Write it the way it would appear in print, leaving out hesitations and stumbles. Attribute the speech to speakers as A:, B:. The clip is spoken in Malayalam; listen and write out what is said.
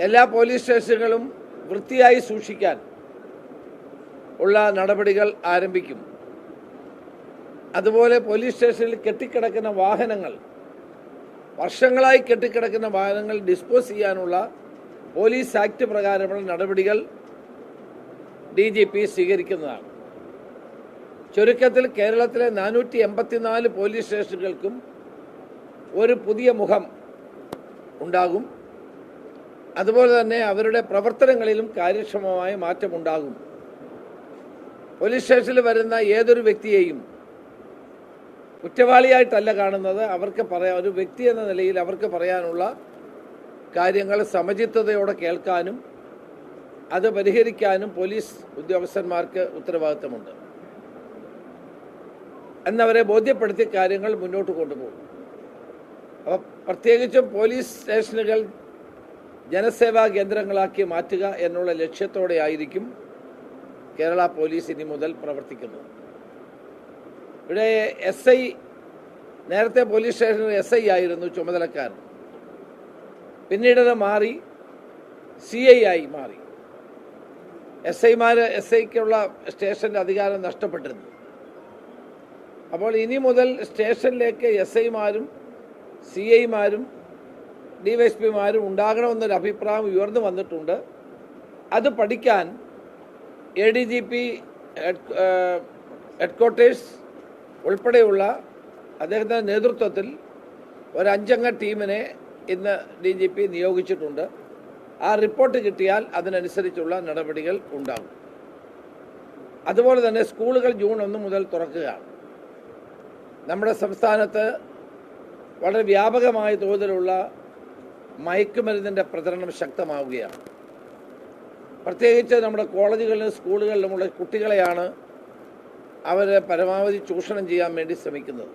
A: എല്ലാ പോലീസ് സ്റ്റേഷനുകളും വൃത്തിയായി സൂക്ഷിക്കാൻ ഉള്ള നടപടികൾ ആരംഭിക്കും. അതുപോലെ പോലീസ് സ്റ്റേഷനിൽ കെട്ടിക്കിടക്കുന്ന വാഹനങ്ങൾ, വർഷങ്ങളായി കെട്ടിക്കിടക്കുന്ന വാഹനങ്ങൾ ഡിസ്പോസ് ചെയ്യാനുള്ള പോലീസ് ആക്ട് പ്രകാരമുള്ള നടപടികൾ DGP സ്വീകരിക്കുന്നതാണ്. ചുരുക്കത്തിൽ കേരളത്തിലെ 484 പോലീസ് സ്റ്റേഷനുകൾക്കും ഒരു പുതിയ മുഖം ഉണ്ടാകും. അതുപോലെ തന്നെ അവരുടെ പ്രവർത്തനങ്ങളിലും കാര്യക്ഷമമായ മാറ്റമുണ്ടാകും. പോലീസ് സ്റ്റേഷനിൽ വരുന്ന ഏതൊരു വ്യക്തിയെയും കുറ്റവാളിയായിട്ടല്ല കാണുന്നത്. അവർക്ക് ഒരു വ്യക്തി എന്ന നിലയിൽ അവർക്ക് പറയാനുള്ള കാര്യങ്ങൾ സമചിത്തതയോടെ കേൾക്കാനും അത് പരിഹരിക്കാനും പോലീസ് ഉദ്യോഗസ്ഥന്മാർക്ക് ഉത്തരവാദിത്തമുണ്ട്. എന്നവരെ ബോധ്യപ്പെടുത്തിയ കാര്യങ്ങൾ മുന്നോട്ട് കൊണ്ടുപോകും. അപ്പോൾ പ്രത്യേകിച്ചും പോലീസ് സ്റ്റേഷനുകൾ ജനസേവാ കേന്ദ്രങ്ങളാക്കി മാറ്റുക എന്നുള്ള ലക്ഷ്യത്തോടെ ആയിരിക്കും കേരള പോലീസ് ഇനി മുതൽ പ്രവർത്തിക്കുന്നത്. ഇവിടെ SI, നേരത്തെ പോലീസ് സ്റ്റേഷനിൽ SI ആയിരുന്നു ചുമതലക്കാരൻ. പിന്നീടത് മാറി CI ആയി മാറി. SIക്കുള്ള സ്റ്റേഷൻ്റെ അധികാരം നഷ്ടപ്പെട്ടിരുന്നു. അപ്പോൾ ഇനി മുതൽ സ്റ്റേഷനിലേക്ക് SIമാരും CIമാരും DYSPമാരും ഉണ്ടാകണമെന്നൊരു അഭിപ്രായം ഉയർന്നു വന്നിട്ടുണ്ട്. അത് പഠിക്കാൻ ADGP ഹെഡ്ക്വാർട്ടേഴ്സ് ഉൾപ്പെടെയുള്ള അദ്ദേഹത്തിൻ്റെ നേതൃത്വത്തിൽ ഒരു 5-അംഗ ടീമിനെ ഇന്ന് DGP നിയോഗിച്ചിട്ടുണ്ട്. ആ റിപ്പോർട്ട് കിട്ടിയാൽ അതിനനുസരിച്ചുള്ള നടപടികൾ ഉണ്ടാകും. അതുപോലെ തന്നെ സ്കൂളുകൾ ജൂൺ 1 മുതൽ തുറക്കുകയാണ്. നമ്മുടെ സംസ്ഥാനത്ത് വളരെ വ്യാപകമായ തോതിലുള്ള മയക്കുമരുന്നിൻ്റെ പ്രചരണം ശക്തമാവുകയാണ്. പ്രത്യേകിച്ച് നമ്മുടെ കോളേജുകളിലും സ്കൂളുകളിലുമുള്ള കുട്ടികളെയാണ് അവർ പരമാവധി ചൂഷണം ചെയ്യാൻ വേണ്ടി ശ്രമിക്കുന്നത്.